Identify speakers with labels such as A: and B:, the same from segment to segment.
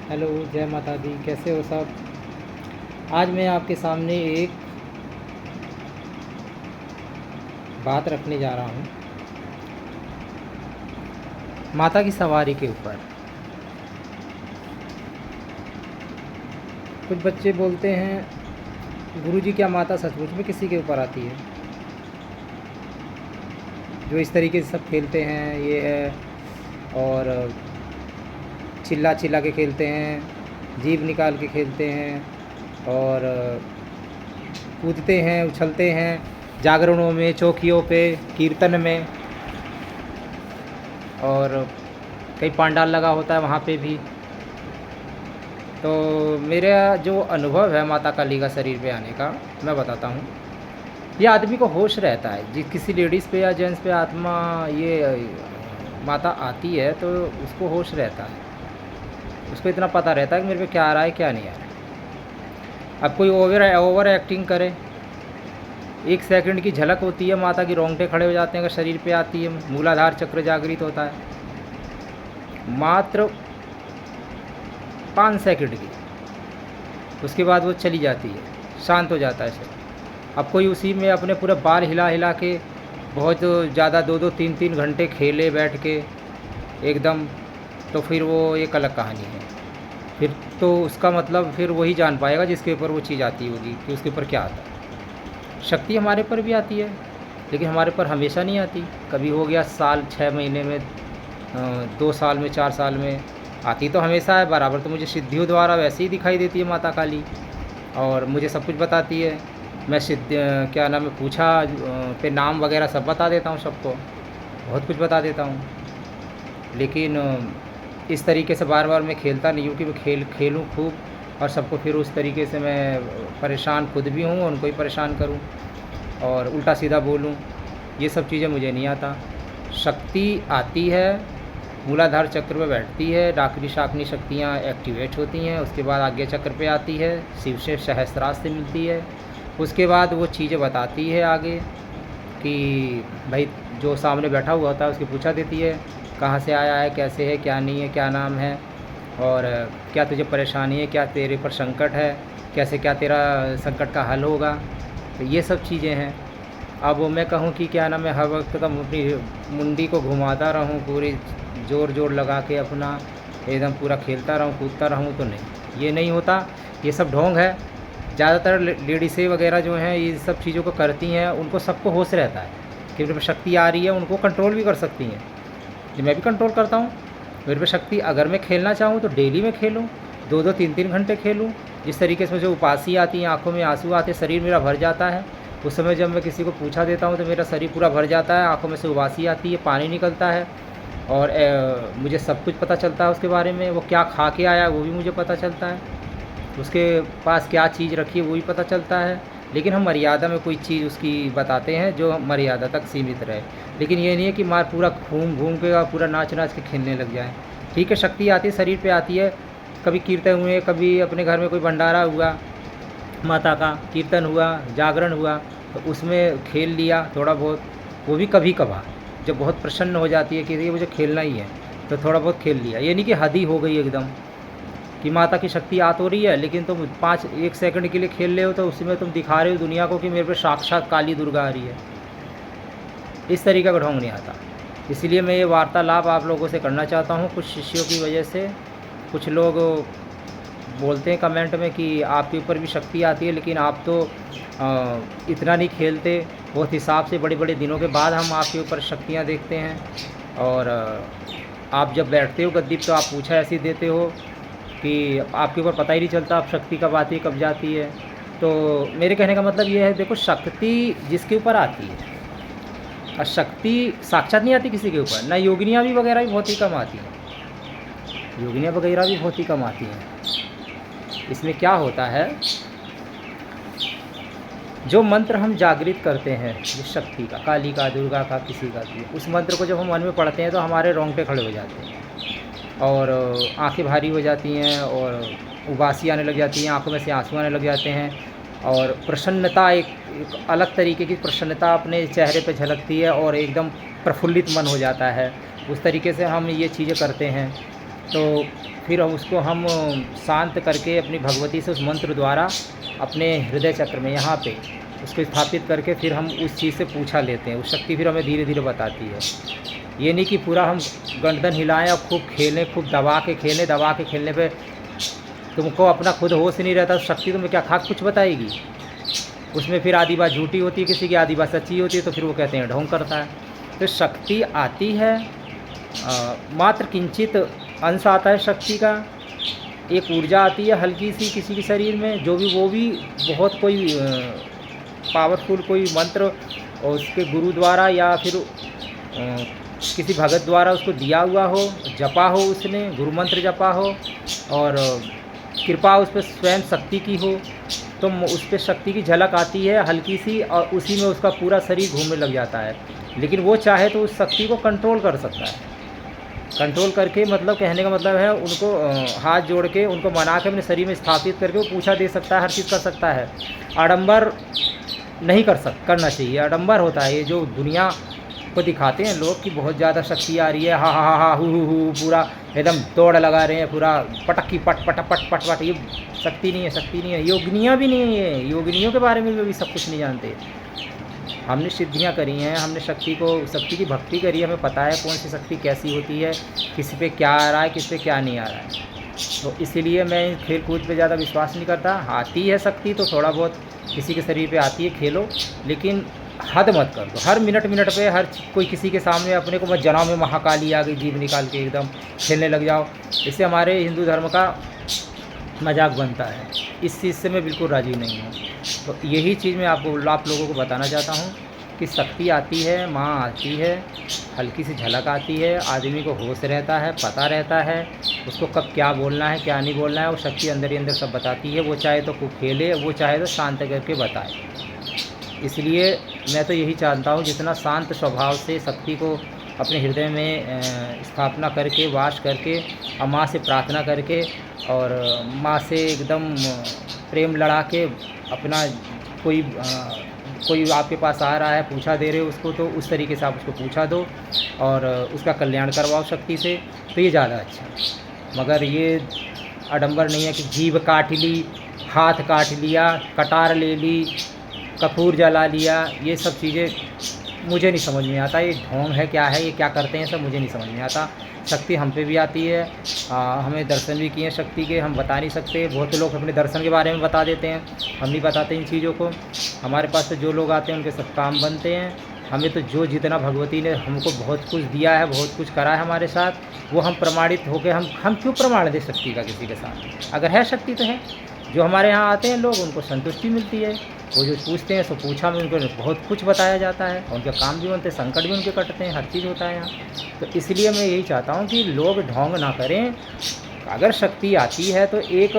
A: Hello, जय माता दी। कैसे हो सब? आज मैं आपके सामने एक बात रखने जा रहा हूँ माता की सवारी के ऊपर। कुछ बच्चे बोलते हैं, गुरुजी क्या माता सचमुच में किसी के ऊपर आती है? जो इस तरीके से सब खेलते हैं ये है, और चिल्ला चिल्ला के खेलते हैं, जीभ निकाल के खेलते हैं, और कूदते हैं, उछलते हैं जागरणों में, चौकियों पे, कीर्तन में, और कई पंडाल लगा होता है वहाँ पे भी। तो मेरा जो अनुभव है माता काली का शरीर पे आने का, मैं बताता हूँ। ये आदमी को होश रहता है, जिस किसी लेडीज़ पे या जेंट्स पे आत्मा ये माता आती है तो उसको होश रहता है, उसको इतना पता रहता है कि मेरे पे क्या आ रहा है क्या नहीं आ रहा है। अब कोई ओवर एक्टिंग करे, 1 सेकंड की झलक होती है, माता की रोंगटे खड़े हो जाते हैं अगर शरीर पे आती है, मूलाधार चक्र जागृत होता है मात्र 5 सेकंड की, उसके बाद वो चली जाती है, शांत हो जाता है शरीर। अब कोई उसी में अपने पूरे बाल हिला हिला के बहुत ज़्यादा 2-2 3-3 घंटे खेले बैठ के एकदम, तो फिर वो एक अलग कहानी है। फिर तो उसका मतलब फिर वही जान पाएगा जिसके ऊपर वो चीज़ आती होगी कि उसके ऊपर क्या आता है। शक्ति हमारे पर भी आती है, लेकिन हमारे पर हमेशा नहीं आती। कभी हो गया साल 6 महीने में, 2 साल में, 4 साल में, आती तो हमेशा है बराबर। तो मुझे सिद्धियों द्वारा वैसे ही दिखाई देती है माता काली, और मुझे सब कुछ बताती है। मैं क्या नाम है पूछा पे नाम वगैरह सब बता देता हूँ सबको, बहुत कुछ बता देता हूँ। लेकिन इस तरीके से बार बार मैं खेलता नहीं हूँ कि मैं खेलूँ खूब और सबको फिर उस तरीके से मैं परेशान खुद भी हूँ, उनको ही परेशान करूँ और उल्टा सीधा बोलूँ। ये सब चीज़ें मुझे नहीं आता। शक्ति आती है, मूलाधार चक्र पे बैठती है, डाकनी शाकनी शक्तियाँ एक्टिवेट होती हैं, उसके बाद आज्ञा चक्र पे आती है, शिव से सहस्त्रास्त्र से मिलती है। उसके बाद वो चीज़ें बताती है आगे कि भाई जो सामने बैठा हुआ होता है उसकी पूछा देती है कहाँ से आया है, कैसे है, क्या नहीं है, क्या नाम है, और क्या तुझे परेशानी है, क्या तेरे पर संकट है, कैसे क्या तेरा संकट का हल होगा। तो ये सब चीज़ें हैं। अब मैं कहूँ कि क्या नाम है हर वक्त तो अपनी मुंडी को घुमाता रहूँ, पूरी जोर जोर लगा के अपना एकदम पूरा खेलता रहूँ, कूदता रहूँ, तो नहीं, ये नहीं होता। ये सब ढोंग है। ज़्यादातर लेडीसें वगैरह जो हैं ये सब चीज़ों को करती हैं, उनको सबको होश रहता है कि मेरे पे शक्ति आ रही है, उनको कंट्रोल भी कर सकती हैं। ये मैं भी कंट्रोल करता हूँ। मेरे पे शक्ति अगर मैं खेलना चाहूँ तो डेली मैं खेलूँ, 2-2 3-3 घंटे खेलूँ। जिस तरीके से मुझे उपासी आती है, आँखों में आंसू आते, शरीर मेरा भर जाता है, उस समय जब मैं किसी को पूछा देता हूँ तो मेरा शरीर पूरा भर जाता है, आँखों में से उबासी आती है, पानी निकलता है, और मुझे सब कुछ पता चलता है उसके बारे में। वो क्या खा के आया वो भी मुझे पता चलता है, उसके पास क्या चीज़ रखी है वो भी पता चलता है। लेकिन हम मर्यादा में कोई चीज़ उसकी बताते हैं जो मर्यादा तक सीमित रहे। लेकिन ये नहीं है कि मार पूरा घूम घूम के और पूरा नाच नाच के खेलने लग जाए। ठीक है, शक्ति आती है, शरीर पे आती है, कभी कीर्तन हुए, कभी अपने घर में कोई भंडारा हुआ, माता का कीर्तन हुआ, जागरण हुआ, तो उसमें खेल लिया थोड़ा बहुत, वो भी कभी कभार जब बहुत प्रसन्न हो जाती है कि ये मुझे खेलना ही है तो थोड़ा बहुत खेल लिया। ये नहीं कि हद ही हो गई एकदम कि माता की शक्ति आ तो रही है लेकिन तुम 1 सेकंड के लिए खेल रहे हो तो उसी में तुम दिखा रहे हो दुनिया को कि मेरे पे साक्षात काली दुर्गा आ रही है। इस तरीके का ढोंग नहीं आता। इसीलिए मैं ये वार्तालाप आप लोगों से करना चाहता हूँ। कुछ शिष्यों की वजह से कुछ लोग बोलते हैं कमेंट में कि आपके ऊपर भी शक्ति आती है, लेकिन आप तो इतना नहीं खेलते, बहुत हिसाब से बड़े बड़े दिनों के बाद हम आपके ऊपर शक्तियाँ देखते हैं, और आप जब बैठते हो गद्दी तो आप पूछा ऐसी देते हो कि आपके ऊपर पता ही नहीं चलता आप शक्ति कब आती है कब जाती है। तो मेरे कहने का मतलब ये है, देखो शक्ति जिसके ऊपर आती है, और शक्ति साक्षात नहीं आती किसी के ऊपर ना। योगिनियाँ भी वगैरह भी बहुत ही कम आती हैं, योगिनियाँ वगैरह भी बहुत ही कम आती हैं। इसमें क्या होता है, जो मंत्र हम जागृत करते हैं जिस शक्ति का, काली का, दुर्गा का, किसी का भी, उस मंत्र को जब हम मन में पढ़ते हैं तो हमारे रोंगटे खड़े हो जाते हैं और आंखें भारी हो जाती हैं और उबासी आने लग जाती हैं, आंखों में से आंसू आने लग जाते हैं, और प्रसन्नता एक अलग तरीके की प्रसन्नता अपने चेहरे पे झलकती है और एकदम प्रफुल्लित मन हो जाता है। उस तरीके से हम ये चीज़ें करते हैं। तो फिर हम शांत करके अपनी भगवती से उस मंत्र द्वारा अपने हृदय चक्र में यहाँ पे उसको स्थापित करके फिर हम उस चीज़ से पूछा लेते हैं। उस शक्ति फिर हमें धीरे धीरे बताती है। ये नहीं कि पूरा हम गर्दन हिलाएं और खूब खेलें, खूब दबा के खेलने पे तुमको अपना खुद होश नहीं रहता, शक्ति तुम्हें क्या खाक कुछ बताएगी। उसमें फिर आधी बात झूठी होती है किसी की, आधी बात सच्ची होती है, तो फिर वो कहते हैं ढोंग करता है। तो शक्ति आती है, मात्र किंचित अंश आता है शक्ति का। एक ऊर्जा आती है हल्की सी किसी के शरीर में, वो भी बहुत कोई पावरफुल कोई मंत्र और उसके गुरु द्वारा या फिर किसी भगत द्वारा उसको दिया हुआ हो, जपा हो, उसने गुरु मंत्र जपा हो और कृपा उस पर स्वयं शक्ति की हो, तो उस पर शक्ति की झलक आती है हल्की सी और उसी में उसका पूरा शरीर घूमने लग जाता है। लेकिन वो चाहे तो उस शक्ति को कंट्रोल कर सकता है। कंट्रोल करके मतलब कहने का मतलब है उनको हाथ जोड़ के उनको मना के अपने शरीर में स्थापित करके वो पूछा दे सकता है, हर चीज़ कर सकता है। आडंबर नहीं करना चाहिए। आडंबर होता है ये जो दुनिया को दिखाते हैं लोग कि बहुत ज़्यादा शक्ति आ रही है, हा हा हा हु पूरा एकदम दौड़ लगा रहे हैं, पूरा पटक्की पट पट पट पट पट। ये शक्ति नहीं है, योगिनियाँ भी नहीं है। ये योगिनियों के बारे में भी सब कुछ नहीं जानते। हमने सिद्धियाँ करी हैं, हमने शक्ति की भक्ति करी है, हमें पता है कौन सी शक्ति कैसी होती है, किसी पे क्या आ रहा है, किस पे क्या नहीं आ रहा है। तो इसीलिए मैं खेल कूद पे ज़्यादा विश्वास नहीं करता। आती है शक्ति तो थोड़ा बहुत किसी के शरीर पे आती है, खेलो, लेकिन हद मत कर दो। हर मिनट पे कोई किसी के सामने अपने को मत जनाओ में महाकाली आ गई, जीभ निकाल के एकदम खेलने लग जाओ। इससे हमारे हिंदू धर्म का मजाक बनता है। इस चीज़ से मैं बिल्कुल राज़ी नहीं हूँ। तो यही चीज़ मैं आप लोगों को बताना चाहता हूँ कि शक्ति आती है, माँ आती है, हल्की सी झलक आती है, आदमी को होश रहता है, पता रहता है उसको कब क्या बोलना है क्या नहीं बोलना है। वो शक्ति अंदर ही अंदर सब बताती है। वो चाहे तो खूब खेले, वो चाहे तो शांत करके बताए। इसलिए मैं तो यही चाहता हूँ जितना शांत स्वभाव से शक्ति को अपने हृदय में स्थापना करके, वास करके और माँ से प्रार्थना करके और माँ से एकदम प्रेम लड़ा के अपना कोई आपके पास आ रहा है, पूछा दे रहे हो उसको, तो उस तरीके से आप उसको पूछा दो और उसका कल्याण करवाओ शक्ति से, तो ये ज़्यादा अच्छा है। मगर ये आडंबर नहीं है कि जीभ काट ली, हाथ काट लिया, कटार ले ली, कपूर जला लिया, ये सब चीज़ें मुझे नहीं समझ में आता। ये ढोंग है क्या है, ये क्या करते हैं सब मुझे नहीं समझ में आता। शक्ति हम पे भी आती है, हमें दर्शन भी किए शक्ति के, हम बता नहीं सकते। बहुत लोग अपने दर्शन के बारे में बता देते हैं, हम नहीं बताते इन चीज़ों को। हमारे पास तो जो लोग आते हैं उनके सब काम बनते हैं। हमें तो जितना भगवती ने हमको बहुत कुछ दिया है, बहुत कुछ करा है हमारे साथ, वो हम प्रमाणित होकर हम क्यों प्रमाण दे शक्ति का किसी के साथ। अगर है शक्ति तो है। जो हमारे यहाँ आते हैं लोग उनको संतुष्टि मिलती है, वो जो पूछते हैं सो पूछा में उनको बहुत कुछ बताया जाता है, उनके काम भी बनते हैं, संकट भी उनके कटते हैं, हर चीज़ होता है यहाँ। तो इसलिए मैं यही चाहता हूँ कि लोग ढोंग ना करें। अगर शक्ति आती है तो एक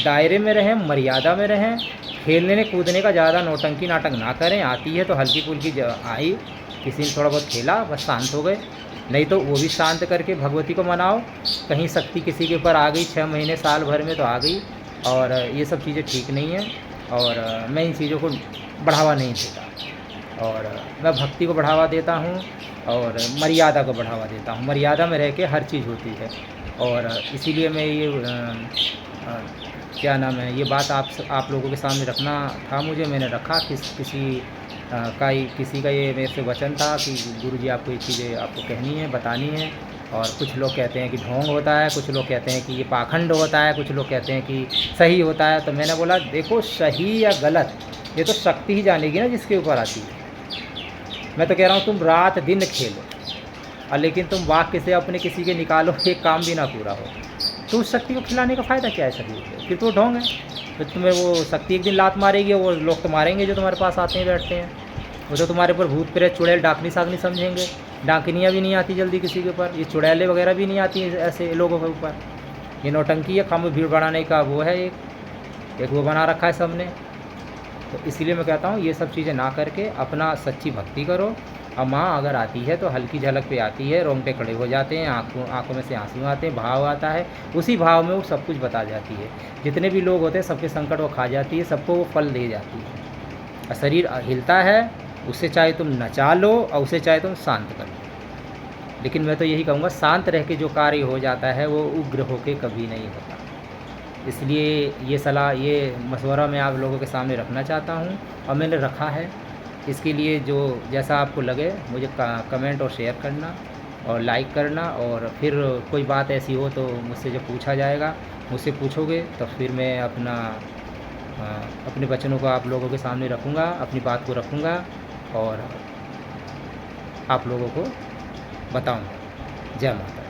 A: दायरे में रहें, मर्यादा में रहें, खेलने कूदने का ज़्यादा नौटंकी नाटक ना करें। आती है तो हल्की फुल्की आई, किसी ने थोड़ा बहुत खेला, बस शांत हो गए। नहीं तो वो भी शांत करके भगवती को मनाओ। कहीं शक्ति किसी के ऊपर आ गई 6 महीने साल भर में तो आ गई, और ये सब चीज़ें ठीक नहीं हैं। और मैं इन चीज़ों को बढ़ावा नहीं देता, और मैं भक्ति को बढ़ावा देता हूँ और मर्यादा को बढ़ावा देता हूँ। मर्यादा में रह के हर चीज़ होती है, और इसीलिए मैं ये क्या नाम है, ये बात आप लोगों के सामने रखना था मुझे, मैंने रखा। किसी का ये मेरे से वचन था कि गुरुजी आपको ये चीज़ें आपको कहनी है, बतानी है। और कुछ लोग कहते हैं कि ढोंग होता है, कुछ लोग कहते हैं कि ये पाखंड होता है, कुछ लोग कहते हैं कि सही होता है। तो मैंने बोला देखो, सही या गलत ये तो शक्ति ही जानेगी ना जिसके ऊपर आती है। मैं तो कह रहा हूँ तुम रात दिन खेलो, और लेकिन तुम वाक्य से अपने किसी के निकालो, एक काम भी ना पूरा हो, तो उस शक्ति को खिलाने का फ़ायदा क्या है शरीर को? फिर तो ढोंग है। तो तुम्हें वो शक्ति एक दिन लात मारेगी, वो लोग तो मारेंगे जो तुम्हारे पास आते हैं बैठते हैं। वो तो तुम्हारे ऊपर भूत प्रेत चुड़ैल डाकनी सागनी समझेंगे। डाकिनियाँ भी नहीं आती जल्दी किसी के ऊपर, ये चुड़ैलें वगैरह भी नहीं आती ऐसे लोगों के ऊपर। ये नौटंकी है, काम भीड़ बढ़ाने का वो है, एक वो बना रखा है सबने। तो इसलिए मैं कहता हूँ ये सब चीज़ें ना करके अपना सच्ची भक्ति करो। और माँ अगर आती है तो हल्की झलक पे आती है, रोंगटे खड़े हो जाते हैं, आँखों में से आंसू आते हैं, भाव आता है, उसी भाव में वो सब कुछ बता जाती है। जितने भी लोग होते हैं सबके संकट वो खा जाती है, सबको वो फल दे जाती है। और शरीर हिलता है, उसे चाहे तुम नचा लो और उसे चाहे तुम शांत कर लो। लेकिन मैं तो यही कहूँगा, शांत रह के जो कार्य हो जाता है वो उग्र होके कभी नहीं होता। इसलिए ये सलाह, ये मशवरा मैं आप लोगों के सामने रखना चाहता हूँ और मैंने रखा है। इसके लिए जो जैसा आपको लगे मुझे कमेंट और शेयर करना और लाइक करना, और फिर कोई बात ऐसी हो तो मुझसे जब पूछा जाएगा, मुझसे पूछोगे तो फिर मैं अपने वचनों को आप लोगों के सामने रखूँगा, अपनी बात को रखूँगा और आप लोगों को बताऊँगा। जय माता दी।